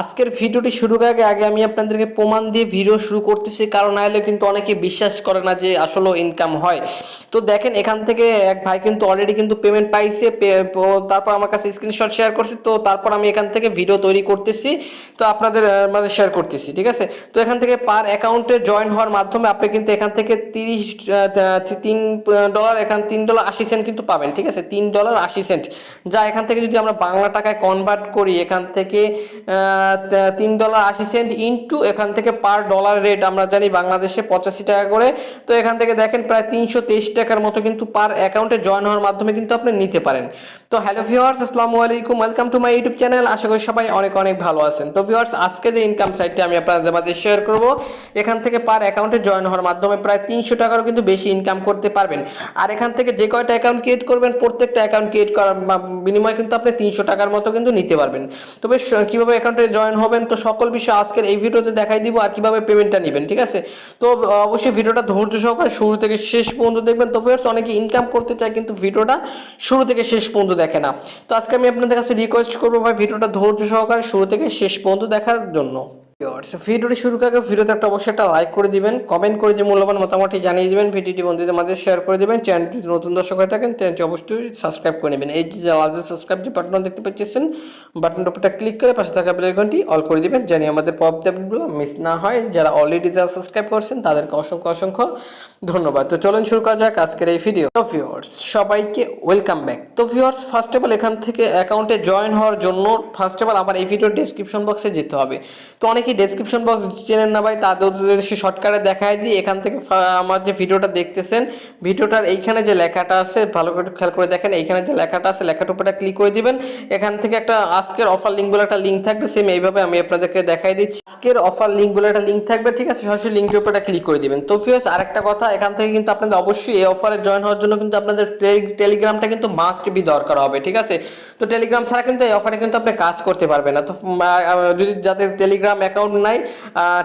আজকের ভিডিওটি শুরু করার আগে আমি আপনাদেরকে প্রমাণ দিয়ে ভিডিও শুরু করতেছি, কারণ নাহলে কিন্তু অনেকে বিশ্বাস করে না যে আসলে ইনকাম হয়। তো দেখেন এখান থেকে এক ভাই কিন্তু অলরেডি কিন্তু পেমেন্ট পাইছে, তারপর আমার কাছে স্ক্রিনশট শেয়ার করছে। তো তারপর আমি এখান থেকে ভিডিও তৈরি করতেছি, তো আপনাদের মাঝে শেয়ার করতেছি, ঠিক আছে। তো এখান থেকে পার অ্যাকাউন্টে জয়েন হওয়ার মাধ্যমে আপনি কিন্তু এখান থেকে $3 এখান $3.80 কিন্তু পাবেন, ঠিক আছে। $3.80, যা এখান থেকে যদি আমরা বাংলা টাকায় কনভার্ট করি, এখান থেকে $3.80 ইন্টু এখান থেকে পার ডলার রেট আমরা জানি বাংলাদেশে 85 টাকা করে। তো এখান থেকে দেখেন প্রায় 323 টাকার মতো কিন্তু পার অ্যাকাউন্টে জয়েন হওয়ার মাধ্যমে কিন্তু আপনি নিতে পারেন। তো হ্যালো ভিউয়ার্স, আসসালামু আলাইকুম, welcome to my YouTube channel. আশা করি সবাই অনেক অনেক ভালো আছেন। তো ভিউয়ার্স, আজকে যে ইনকাম সাইটটা আমি আপনাদের মাঝে শেয়ার করব, এখান থেকে পার অ্যাকাউন্টে জয়েন হওয়ার মাধ্যমে প্রায় 300 টাকারও কিন্তু বেশি ইনকাম করতে পারবেন। আর এখান থেকে যে কয়টা অ্যাকাউন্ট ক্রিয়েট করবেন, প্রত্যেকটা অ্যাকাউন্ট ক্রিয়েট করার বিনিময়ে কিন্তু আপনি 300 টাকার মতো কিন্তু নিতে পারবেন। তবে কিভাবে অ্যাকাউন্টে জয়েন হবেন, তো সকল বিষয় আজকের এই ভিডিওতে দেখাই দিব, আর কিভাবে পেমেন্টটা নেবেন, ঠিক আছে। তো অবশ্যই ভিডিওটা ধৈর্য সহকারে শুরু থেকে শেষ পর্যন্ত দেখবেন। তো ভিউয়ার্স, অনেকে ইনকাম করতে চায় কিন্তু ভিডিওটা শুরু থেকে শেষ পর্যন্ত দেখে না। তো আজকে আমি আপনাদের কাছে রিকোয়েস্ট করবো ভাই, ভিডিওটা ধৈর্য সহকারে শুরু থেকে শেষ পর্যন্ত দেখার জন্য। ভিডিওটি শুরু করার আগে ভিডিওতে অবশ্যই একটা লাইক করে দিবেন, কমেন্ট করে যে মূল্যবান মতামতটি জানিয়ে দিবেন, ভিডিওটি বন্ধুদের মাঝে শেয়ার করে দিবেন। চ্যানেলটি নতুন দর্শক হয়ে থাকেন, চ্যানেলটি অবশ্যই সাবস্ক্রাইব করে নেবেন। এই যে লাস্ট সাবস্ক্রাইব যে বাটন দেখতে পাচ্ছেন, বাটনটার উপরটা ক্লিক করে পাশে থাকা বেল আইকনটি অল করে দিবেন, জানি আমাদের পরবর্তী আপডেটগুলো মিস না হয়। যারা অলরেডি সাবস্ক্রাইব করছেন তাদেরকে অসংখ্য অসংখ্য ধন্যবাদ। তো চলুন শুরু করা যাক আজকের এই ভিডিও। তো ভিউয়ার্স, সবাইকে ওয়েলকাম ব্যাক। তো ভিউয়ার্স, ফার্স্ট অফ অল এখান থেকে অ্যাকাউন্টে জয়েন হওয়ার জন্য ফার্স্ট অফ অল আমার এই ভিডিওর ডেসক্রিপশন বক্সে যেতে হবে। তো অনেকেই ডেসক্রিপশন বক্স চেনেন না ভাই, তাদের উদ্দেশ্যে শর্টকাটে দেখায় দিই। এখান থেকে আমার যে ভিডিওটা দেখতেছেন, ভিডিওটার এইখানে যে লেখাটা আছে, ভালো করে খেয়াল করে দেখেন, এইখানে যে লেখাটা আছে, লেখাটার উপরে ক্লিক করে দিবেন। এখান থেকে একটা আজকের অফার লিঙ্ক বলে একটা লিঙ্ক থাকবে, সেম এইভাবে আমি আপনাদেরকে দেখাই দিচ্ছি। আজকের অফার লিঙ্ক বলে একটা লিঙ্ক থাকবে, ঠিক আছে। সরাসরি লিঙ্কের উপরে ক্লিক করে দিবেন। তো ভিউয়ার্স, আরেকটা কথা, এখান থেকে কিন্তু আপনাদের অবশ্যই এই অফারে জয়েন হওয়ার জন্য কিন্তু আপনাদের টেলিগ্রামটা কিন্তু মাস্ট বি দরকার হবে, ঠিক আছে। তো টেলিগ্রাম ছাড়া কিন্তু এই অফারে কিন্তু আপনি কাজ করতে পারবেন না। তো যদি যাদের টেলিগ্রাম অ্যাকাউন্ট নাই,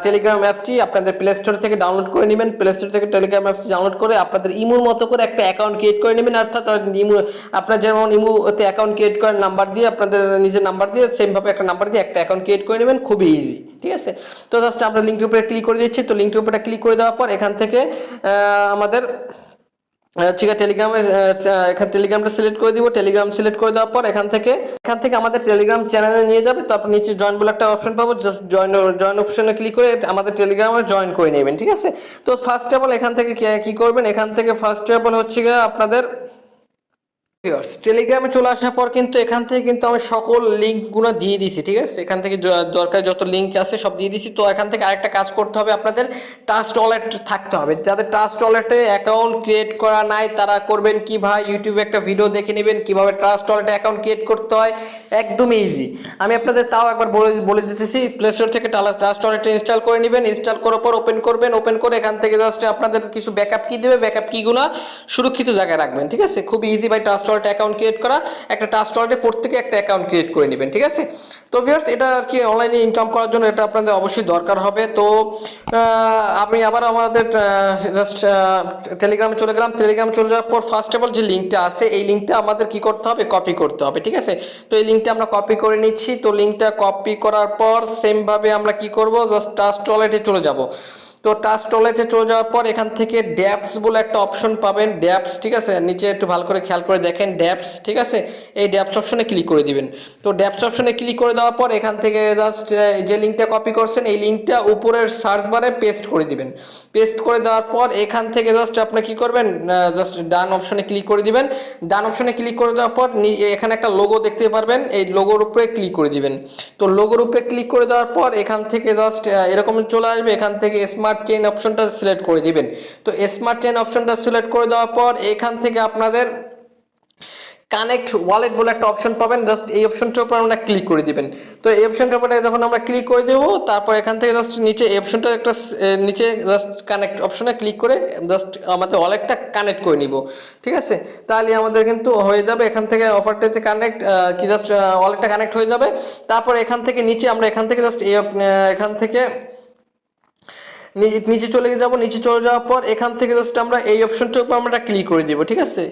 টেলিগ্রাম অ্যাপসটি আপনাদের প্লে স্টোর থেকে ডাউনলোড করে নেবেন। প্লে স্টোর থেকে টেলিগ্রাম অ্যাপসটি ডাউনলোড করে আপনাদের ইমোর মতো করে একটা অ্যাকাউন্ট ক্রিয়েট করে নেবেন। অর্থাৎ ইমো, আপনার যেমন ইমোতে অ্যাকাউন্ট ক্রিয়েট করেন নাম্বার দিয়ে, আপনাদের নিজের নাম্বার দিয়ে সেমভাবে একটা নাম্বার দিয়ে একটা অ্যাকাউন্ট ক্রিয়েট করে নেবেন, খুবই ইজি, ঠিক আছে। তো জাস্ট আমরা লিঙ্কের উপরে ক্লিক করে দিচ্ছি। তো লিঙ্কের উপরে ক্লিক করে দেওয়ার পর এখান থেকে আমাদের ঠিক আছে, এখানে টেলিগ্রামটা সিলেক্ট করে দিব। টেলিগ্রাম সিলেক্ট করে দেওয়ার পর এখান থেকে আমাদের টেলিগ্রাম চ্যানেলে নিয়ে যাবে। তো আপনি নিচে জয়েন বলে একটা অপশন পাবো, জাস্ট জয়েন অপশনে ক্লিক করে আমাদের টেলিগ্রামে জয়েন করে নেবেন, ঠিক আছে। তো ফার্স্ট অফ অল এখান থেকে কি করবেন, এখান থেকে ফার্স্ট অফ অল হচ্ছে গিয়ে আপনাদের টেলিগ্রামে চলে আসার পর কিন্তু এখান থেকে কিন্তু আমি সকল লিঙ্কগুলো দিয়ে দিছি, ঠিক আছে। এখান থেকে দরকার যত লিঙ্ক আছে সব দিয়ে দিছি। তো এখান থেকে আরেকটা কাজ করতে হবে, আপনাদের ট্রাস্ট ওয়ালেট থাকতে হবে। যাদের ট্রাস্ট ওয়ালেটে অ্যাকাউন্ট ক্রিয়েট করা নাই, তারা করবেন কি ভাই, ইউটিউবে একটা ভিডিও দেখে নেবেন কিভাবে ট্রাস্ট ওয়ালেটে অ্যাকাউন্ট ক্রিয়েট করতে হয়, একদমই ইজি। আমি আপনাদের তাও একবার বলে দিতেছি। প্লে স্টোর থেকে ট্রাস্ট ওয়ালেটে ইনস্টল করে নেবেন। ইনস্টল করার পর ওপেন করবেন। ওপেন করে এখান থেকে জাস্ট আপনাদের কিছু ব্যাকআপ কি দেবে, ব্যাকআপ কিগুলো সুরক্ষিত জায়গায় রাখবেন, ঠিক আছে। খুব ইজি ভাই, ট্রাস্ট ওয়ালেট অ্যাকাউন্ট ক্রিয়েট করা। একটা ট্রাস্ট ওয়ালেটে প্রত্যেকে একটা অ্যাকাউন্ট ক্রিয়েট করে নেবেন, ঠিক আছে। তো ভিউয়ার্স, এটা আর কি অনলাইনে ইনকাম করার জন্য এটা আপনাদের অবশ্যই দরকার হবে। তো আমি আবার আমাদের জাস্ট টেলিগ্রামে চলে গেলাম। টেলিগ্রামে চলে যাওয়ার পর ফার্স্ট অফ অল যে লিঙ্কটা আছে, এই লিঙ্কটা আমাদের কি করতে হবে, কপি করতে হবে, ঠিক আছে। তো এই লিঙ্কটা আমরা কপি করে নিচ্ছি। তো লিঙ্কটা কপি করার পর সেমভাবে আমরা কি করব, জাস্ট ট্রাস্ট ওয়ালেটে চলে যাব। তো ট্রাস্ট ওয়ালেটে চলে যাওয়ার পর এখান থেকে ড্যাপস বলে একটা অপশন পাবেন, ড্যাপস, ঠিক আছে। নিচে একটু ভালো করে খেয়াল করে দেখেন, ড্যাপস, ঠিক আছে। এই ড্যাপস অপশনে ক্লিক করে দিবেন। তো ড্যাপস অপশনে ক্লিক করে দেওয়ার পর এখান থেকে জাস্ট যে লিঙ্কটা কপি করছেন, এই লিঙ্কটা উপরের সার্চ বারে পেস্ট করে দিবেন। পেস্ট করে দেওয়ার পর এখান থেকে জাস্ট আপনি কি করবেন, জাস্ট ডান অপশনে ক্লিক করে দিবেন। ডান অপশনে ক্লিক করে দেওয়ার পর এখানে একটা লোগো দেখতে পারবেন, এই লোগোর উপরে ক্লিক করে দিবেন। তো লোগোর উপরে ক্লিক করে দেওয়ার পর এখান থেকে জাস্ট এরকম চলে আসবে। এখান থেকে স্মার্ট চেইন অপশনটা সিলেক্ট করে দিবেন। তো স্মার্ট চেইন অপশনটা সিলেক্ট করে দেওয়ার পর এখান থেকে আপনাদের কানেক্ট ওয়ালেট বলে একটা অপশন পাবেন, জাস্ট এই অপশনটার উপর আমরা ক্লিক করে দিবেন। তো এই অপশনটার উপরে যখন আমরা ক্লিক করে দেবো, তারপর এখান থেকে জাস্ট নিচে এই অপশনটা একটা নিচে জাস্ট কানেক্ট অপশনে ক্লিক করে জাস্ট আমাদের ওয়ালেটটা কানেক্ট করে নিব, ঠিক আছে। তাহলে আমাদের কিন্তু হয়ে যাবে এখান থেকে অফারটাতে কানেক্ট, কি জাস্ট ওয়ালেটটা কানেক্ট হয়ে যাবে। তারপর এখান থেকে নিচে আমরা এখান থেকে জাস্ট এখান থেকে নিচে চলে যাব। নিচে চলে যাওয়ার পর এখান থেকে জাস্ট আমরা এই অপশনটার উপর আমরা ক্লিক করে দিব, ঠিক আছে।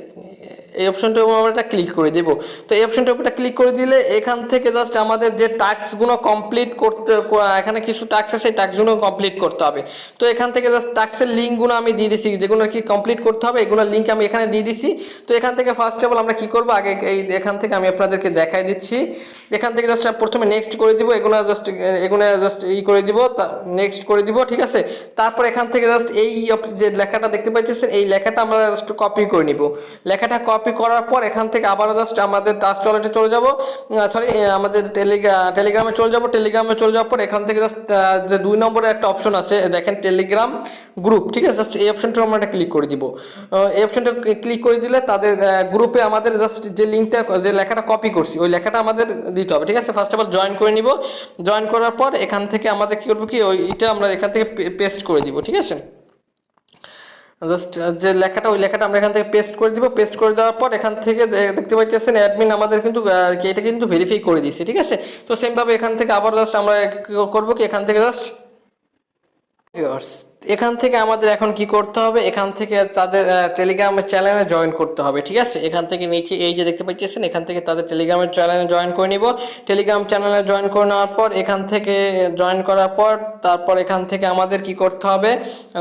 এই অপশনটার উপর আমরা ক্লিক করে দেব। তো এই অপশনটার উপর ক্লিক করে দিলে এখান থেকে জাস্ট আমাদের যে টাস্কগুলো কমপ্লিট করতে, এখানে কিছু টাস্ক আছে, সেই টাস্কগুলো কমপ্লিট করতে হবে। তো এখান থেকে জাস্ট টাস্কের লিঙ্কগুলো আমি দিয়ে দিচ্ছি, যেগুলো কি কমপ্লিট করতে হবে এগুলোর লিঙ্ক আমি এখানে দিয়ে দিচ্ছি। তো এখান থেকে ফার্স্ট অফ অল আমরা কি করব, আগে এখান থেকে আমি আপনাদেরকে দেখাই দিচ্ছি। এখান থেকে জাস্ট প্রথমে নেক্সট করে দিব, এগুলো জাস্ট করে দিব, নেক্সট করে দিব, ঠিক আছে। তারপর এখান থেকে জাস্ট এই যে লেখাটা দেখতে পাচ্ছেন, এই লেখাটা আমরা জাস্ট কপি করে নিব। লেখাটা কপি করার পর এখান থেকে আবারও জাস্ট আমাদের টাস্ক ওয়ালেটে চলে যাব, সরি আমাদের টেলিগ্রামে চলে যাব। টেলিগ্রামে চলে যাওয়ার পর এখান থেকে জাস্ট যে 2 নম্বরে একটা অপশন আছে দেখেন, টেলিগ্রাম গ্রুপ, ঠিক আছে। জাস্ট এই অপশনটা আমরা ক্লিক করে দিব। এই অপশনটা ক্লিক করে দিলে তাদের গ্রুপে আমাদের জাস্ট যে লিঙ্কটা, যে লেখাটা কপি করছি ওই লেখাটা আমাদের দিতে হবে, ঠিক আছে। ফার্স্ট অফ অল জয়েন করে নিব। জয়েন করার পর এখান থেকে আমাদের কী করবো, কি ওইটা আমরা এখান থেকে পেস্ট করে দিব, ঠিক আছে। জাস্ট যে লেখাটা, ওই লেখাটা আমরা এখান থেকে পেস্ট করে দিব। পেস্ট করে দেওয়ার পর এখান থেকে দেখতে পাচ্ছেন অ্যাডমিন আমাদের কিন্তু এটা কিন্তু ভেরিফাই করে দিচ্ছে, ঠিক আছে। তো সেমভাবে এখান থেকে আবার জাস্ট আমরা করবো কি, এখান থেকে জাস্ট এখান থেকে আমাদের এখন কি করতে হবে, এখান থেকে তাদের টেলিগ্রামের চ্যানেলে জয়েন করতে হবে, ঠিক আছে। এখান থেকে নিচে এই যে দেখতে পাচ্ছেন, এখান থেকে তাদের টেলিগ্রামের চ্যানেলে জয়েন করে নিব। টেলিগ্রাম চ্যানেলে জয়েন করে নেওয়ার পর এখান থেকে জয়েন করার পর তারপর এখান থেকে আমাদের কি করতে হবে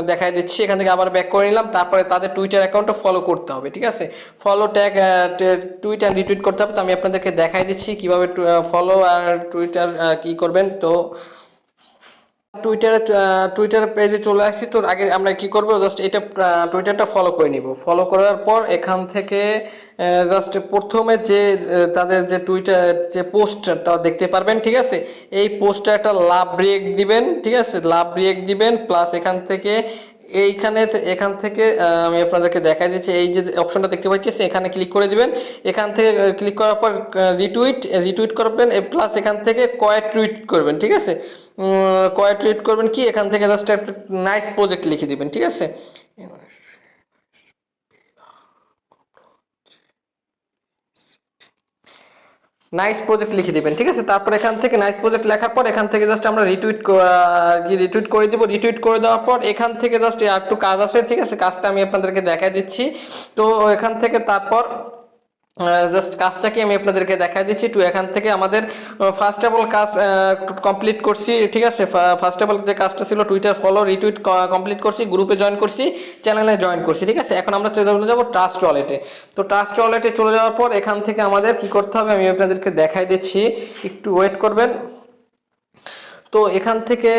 দেখাই দিচ্ছি। এখান থেকে আবার ব্যাক করে নিলাম। তারপরে তাদের টুইটার অ্যাকাউন্টটা ফলো করতে হবে, ঠিক আছে। Follow tag tweet and retweet করতে হবে। তো আমি আপনাদেরকে দেখাই দিচ্ছি কীভাবে ফলো আর টুইটার কী করবেন। তো টুইটার পেজে চলে আসছি। তো আগে আমরা কি করব, জাস্ট এটা টুইটারটা ফলো করে নিব। ফলো করার পর এখান থেকে জাস্ট প্রথমে যে তাদের যে টুইটার যে পোস্টটা দেখতে পারবেন, ঠিক আছে। এই পোস্টটা একটা লাভ রিয়েক্ট দিবেন, ঠিক আছে, লাভ রিয়েক্ট দিবেন। প্লাস এখান থেকে এখান থেকে আমি আপনাদেরকে দেখাই দিচ্ছি, এই যে অপশনটা দেখতে পাচ্ছি এখানে ক্লিক করে দিবেন। এখান থেকে ক্লিক করার পর রিটুইট করবেন, প্লাস এখান থেকে কয়েক টুইট করবেন, ঠিক আছে। কয়েক টুইট করবেন কি, এখান থেকে জাস্ট একটা নাইস প্রজেক্ট লিখে দিবেন, ঠিক আছে। নাইস প্রজেক্ট লিখে দিবেন, ঠিক আছে। তারপর এখান থেকে নাইস প্রজেক্ট লেখার পর এখান থেকে জাস্ট আমরা রিটুইট করে দিব। রিটুইট করে দেওয়ার পর এখান থেকে জাস্ট একটু কাজ আছে, ঠিক আছে। কাজটা আমি আপনাদেরকে দেখাই দিচ্ছি। তো এখান থেকে তারপর জাস্ট কাজটাকে আমি আপনাদেরকে দেখাই দিচ্ছি। তো এখান থেকে আমাদের ফার্স্ট অফ অল কাজ কমপ্লিট করছি, ঠিক আছে। ফার্স্ট অফ অল যে কাজটা ছিল টুইটার ফলো রিটুইট কমপ্লিট করছি, গ্রুপে জয়েন করছি, চ্যানেলে জয়েন করছি, ঠিক আছে। এখন আমরা চলে যাবো ট্রাস্ট ওয়ালেটে। তো ট্রাস্ট ওয়ালেটে চলে যাওয়ার পর এখান থেকে আমাদের কি করতে হবে আমি আপনাদেরকে দেখাই দিচ্ছি, একটু ওয়েট করবেন। তো এখান থেকে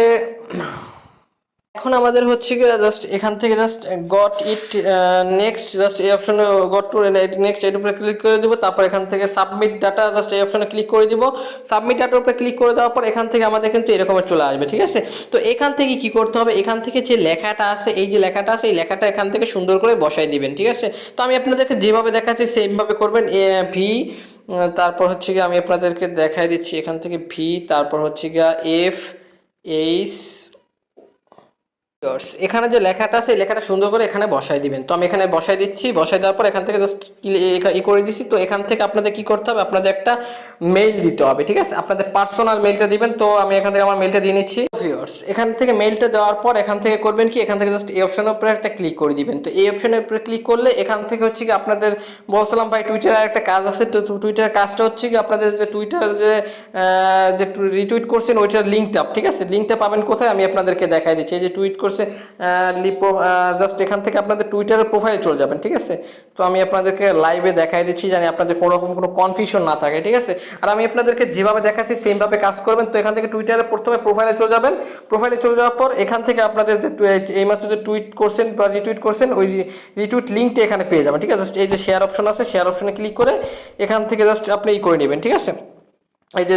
এখন আমাদের হচ্ছে কি, জাস্ট এখান থেকে just got it next, just এই অপশনে গট টু নেক্সট এর উপরে ক্লিক করে দিব। তারপর এখান থেকে সাবমিট ডাটা, জাস্ট এই অপশনে ক্লিক করে দিব। সাবমিট ডাটার উপরে ক্লিক করে দেওয়ার পর এখান থেকে আমাদের কিন্তু এরকমের চলে আসবে, ঠিক আছে। তো এখান থেকে কি করতে হবে, এখান থেকে যে লেখাটা আছে, এই যে লেখাটা আছে, এই লেখাটা এখান থেকে সুন্দর করে বসাই দিবেন, ঠিক আছে। তো আমি আপনাদেরকে যেভাবে দেখাচ্ছি সেইভাবে করবেন। তারপর হচ্ছে গিয়ে আমি আপনাদেরকে দেখাই দিচ্ছি, এখান থেকে ভি, তারপর হচ্ছে গিয়ে এফ এইচ, এখানে যে লেখাটা আছে এই লেখাটা সুন্দর করে এখানে বসাই দিবেন। তো আমি এখানে বসাই দিচ্ছি। বসাই দেওয়ার পর এখান থেকে জাস্ট করে দিচ্ছি। তো এখান থেকে আপনাদের কি করতে হবে, আপনাদের একটা মেইল দিতে হবে, ঠিক আছে। আপনাদের পার্সোনাল মেইলটা দিবেন। তো আমি এখান থেকে আমার মেইলটা দিয়ে নিচ্ছি। এখান থেকে মেইলটা দেওয়ার পর এখান থেকে করবেন কি, এখান থেকে জাস্ট এই অপশনের উপরে একটা ক্লিক করে দিবেন। তো এই অপশনের উপরে ক্লিক করলে এখান থেকে হচ্ছে কি আপনাদের বলছিলাম ভাই টুইটারে একটা কাজ আছে। তো টুইটারের কাজটা হচ্ছে কি, আপনাদের যে টুইটার যে রিটুইট করছেন ওইটার লিঙ্কটা, ঠিক আছে, লিঙ্কটা পাবেন কোথায় আমি আপনাদেরকে দেখাই দিচ্ছি। এই যে টুইট করছে জাস্ট এখান থেকে আপনাদের টুইটারের প্রোফাইলে চলে যাবেন, ঠিক আছে। তো আমি আপনাদেরকে লাইভে দেখাই দিচ্ছি, জানি আপনাদের কোনো রকম কোনো কনফিউশন না থাকে, ঠিক আছে। আর আমি আপনাদেরকে যেভাবে দেখাচ্ছি সেমভাবে কাজ করবেন। তো এখান থেকে টুইটারে প্রথমে প্রোফাইলে চলে যাবেন। প্রোফাইলে চলে যাওয়ার পর এখান থেকে আপনাদের যে এইমাত্র যে টুইট করছেন বা রিটুইট করছেন ওই রিটুইট লিঙ্কটা এখানে পেয়ে যাবেন, ঠিক আছে। এই যে শেয়ার অপশন আছে, শেয়ার অপশনে ক্লিক করে এখান থেকে জাস্ট আপনি করে নেবেন, ঠিক আছে। এই যে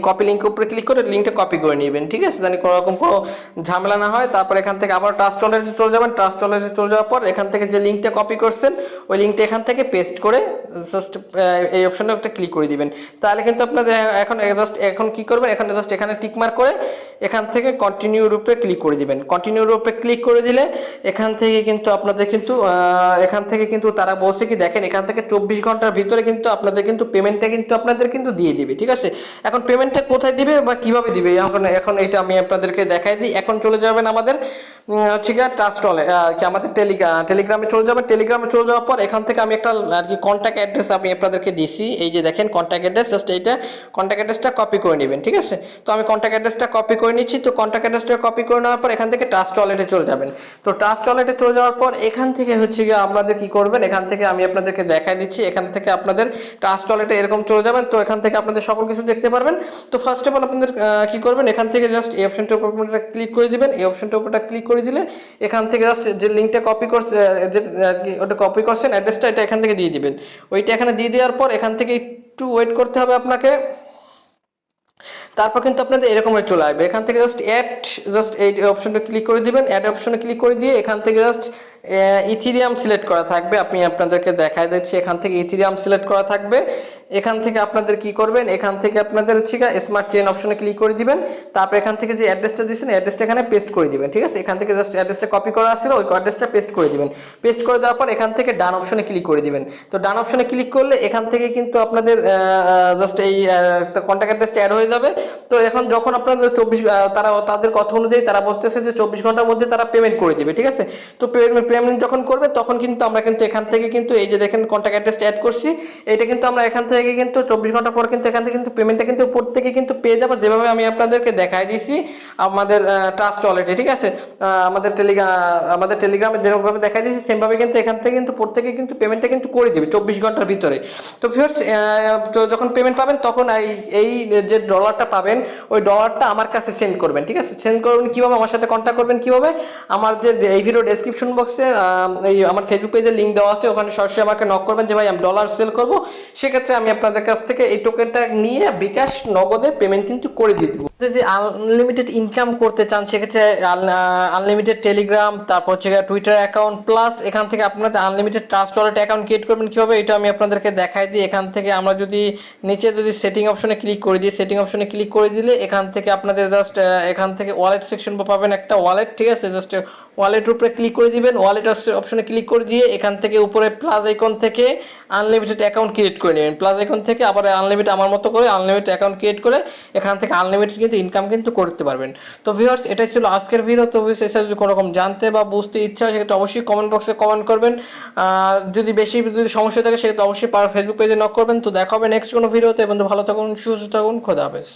কপি লিঙ্কের উপরে ক্লিক করে লিঙ্কটা কপি করে নেবেন, ঠিক আছে, জানি কোনো রকম কোনো ঝামেলা না হয়। তারপর এখান থেকে আবার ট্রাস্ট ওয়ালেটে চলে যাবেন। ট্রাস্ট ওয়ালেটে চলে যাওয়ার পর এখান থেকে যে লিঙ্কটা কপি করছেন ওই লিঙ্কটা এখান থেকে পেস্ট করে জাস্ট এই অপশনে একটা ক্লিক করে দিবেন। তাহলে কিন্তু আপনাদের এখন কি করবেন, এখানে জাস্ট এখানে টিকমার্ক করে এখান থেকে কন্টিনিউ রূপে ক্লিক করে দিবেন। কন্টিনিউ রূপে ক্লিক করে দিলে এখান থেকে কিন্তু আপনাদের কিন্তু তারা বলছে কি, দেখেন এখান থেকে 24 ঘন্টার ভিতরে কিন্তু আপনাদের কিন্তু পেমেন্টটা কিন্তু আপনাদের কিন্তু দিয়ে দিবে, ঠিক আছে। এখন পেমেন্টটা কোথায় দিবে বা কিভাবে দিবে, এখন এটা আমি আপনাদেরকে দেখাই দিই। এখন চলে যাবেন আমাদের হচ্ছে গিয়ে ট্রাস্ট ওয়ালেট কি আমাদের টেলিগ্রামে চলে যাবে। টেলিগ্রামে চলে যাওয়ার পর এখান থেকে আমি একটা আর কি কন্ট্যাক্ট অ্যাড্রেস আমি আপনাদেরকে দিছি, এই যে দেখেন কন্ট্যাক্ট অ্যাড্রেস, জাস্ট এইটা কন্ট্যাক্ট অ্যাড্রেসটা কপি করে নেবেন, ঠিক আছে। তো আমি কন্ট্যাক্ট অ্যাড্রেসটা কপি করে নিচ্ছি। তো কন্ট্যাক্ট অ্যাড্রেসটা কপি করে নেওয়ার পর এখান থেকে ট্রাস্ট ওয়ালেটে চলে যাবেন। তো ট্রাস্ট ওয়ালেটে চলে যাওয়ার পর এখান থেকে হচ্ছে গিয়ে আপনাদের কি করবেন, এখান থেকে আমি আপনাদেরকে দেখাই দিচ্ছি। এখান থেকে আপনাদের ট্রাস্ট ওয়ালেটে এরকম চলে যাবেন। তো এখান থেকে আপনাদের সকল কিছু দেখতে পারবেন। তো ফার্স্ট অফ অল আপনাদের কি করবেন, এখান থেকে জাস্ট এই অপশনটার উপর আপনারা ক্লিক করে দিবেন। এই অপশনটার উপরটা ক্লিক করে দিলে এখান থেকে জাস্ট যে লিঙ্কটা কপি করছে, যে আর কি ওটা কপি করছেন অ্যাড্রেসটা, এটা এখান থেকে দিয়ে দিবেন। ওইটা এখানে দিয়ে দেওয়ার পর এখান থেকে একটু ওয়েট করতে হবে আপনাকে। তারপর কিন্তু আপনাদের এরকম চলে আসবে। এখান থেকে জাস্ট এই অপশনটা ক্লিক করে দিবেন। অ্যাড অপশনে ক্লিক করে দিয়ে এখান থেকে জাস্ট ইথিরিয়াম সিলেক্ট করা থাকবে। আমি আপনাদেরকে দেখাই দিচ্ছি, এখান থেকে ইথিরিয়াম সিলেক্ট করা থাকবে। এখান থেকে আপনাদের কি করবেন, এখান থেকে আপনাদের হচ্ছে স্মার্ট চেইন অপশনে ক্লিক করে দিবেন। তারপর এখান থেকে যে অ্যাড্রেসটা দিয়েছেন অ্যাড্রেসটা এখানে পেস্ট করে দিবেন, ঠিক আছে। এখান থেকে জাস্ট অ্যাড্রেসটা কপি করা আসছিল, ওই অ্যাড্রেসটা পেস্ট করে দিবেন। পেস্ট করে দেওয়ার পর এখান থেকে ডান অপশনে ক্লিক করে দিবেন। তো ডান অপশনে ক্লিক করলে এখান থেকে কিন্তু আপনাদের জাস্ট এই কন্ট্যাক্ট অ্যাড্রেসটা অ্যাড হয়ে যাবে। তো এখন যখন আপনাদের তাদের কথা অনুযায়ী তারা বলতেছে যে 24 ঘন্টার মধ্যে তারা পেমেন্ট করে দিবে, ঠিক আছে। তো পেমেন্ট যখন করবে তখন কিন্তু আমরা কিন্তু এখান থেকে কিন্তু এই যে দেখেন কন্ট্যাক্ট অ্যাড্রেসটা অ্যাড করছি, এটা কিন্তু আমরা এখান থেকে কিন্তু 24 ঘন্টা পর কিন্তু এখান থেকে কিন্তু পেমেন্টটা কিন্তু প্রত্যেকে কিন্তু পেয়ে যাবো, যেভাবে আমি আপনাদেরকে দেখাই দিয়েছি আমাদের ট্রাস্ট ওয়ালেটে, ঠিক আছে। আমাদের টেলিগ্রামে যেরকমভাবে দেখাই দিয়েছি সেমভাবে কিন্তু এখান থেকে কিন্তু প্রত্যেকে কিন্তু পেমেন্টটা কিন্তু করে দিবে 24 ঘন্টার ভিতরে। তো ভিউয়ার্স, তো যখন পেমেন্ট পাবেন তখন এই যে ডলারটা পাবেন ওই ডলারটা আমার কাছে সেন্ড করবেন, ঠিক আছে। সেন্ড করবেন কীভাবে, আমার সাথে কন্ট্যাক্ট করবেন কীভাবে, আমার যে এই ভিডিও ডেসক্রিপশন বক্সে এই আমার ফেসবুক পেজের লিঙ্ক দেওয়া আছে, ওখানে সরাসরি আমাকে নক করবেন যে ভাই আমি ডলার সেল করবো। সেক্ষেত্রে আমি আপনাদের কাছ থেকে এই টোকেনটা নিয়ে বিকাশ নগদে পেমেন্ট কিন্তু করে দিয়ে দেবো। যে আনলিমিটেড ইনকাম করতে চান সেক্ষেত্রে আনলিমিটেড টেলিগ্রাম, তারপর হচ্ছে টুইটার অ্যাকাউন্ট, প্লাস এখান থেকে আপনাদের unlimited trust wallet account create করবেন কীভাবে, এটা আমি আপনাদেরকে দেখাই দিই। এখান থেকে আমরা যদি নিচে যদি সেটিং অপশনে ক্লিক করে দিই, সেটিং অপশনে ক্লিক করে দিলে এখান থেকে আপনাদের জাস্ট এখান থেকে ওয়ালেট সেকশন পাবেন একটা ওয়ালেট, ঠিক আছে। জাস্ট ওয়ালেটের উপরে ক্লিক করে দিবেন। ওয়ালেট অপশনে ক্লিক করে দিয়ে এখান থেকে উপরে প্লাস আইকন থেকে আনলিমিটেড অ্যাকাউন্ট ক্রিয়েট করে নেবেন। প্লাস আইকন থেকে আবার আনলিমিটেড আমার মতো করে আনলিমিটেড অ্যাকাউন্ট ক্রিয়েট করে এখান থেকে আনলিমিটেড কিন্তু ইনকাম কিন্তু করতে পারবেন। তো ভিউয়ার্স, এটাই ছিল আজকের ভিডিও। তো এসে যদি কোনো রকম জানতে বা বুঝতে ইচ্ছা হয় সেক্ষেত্রে অবশ্যই কমেন্ট বক্সে কমেন্ট করবেন। যদি সমস্যা থাকে সেক্ষেত্রে অবশ্যই ফেসবুক পেজে নক করবেন। তো দেখা হবে নেক্সট কোনো ভিডিওতে। এবং ভালো থাকুন, সুস্থ থাকুন, খোদা হাফেজ।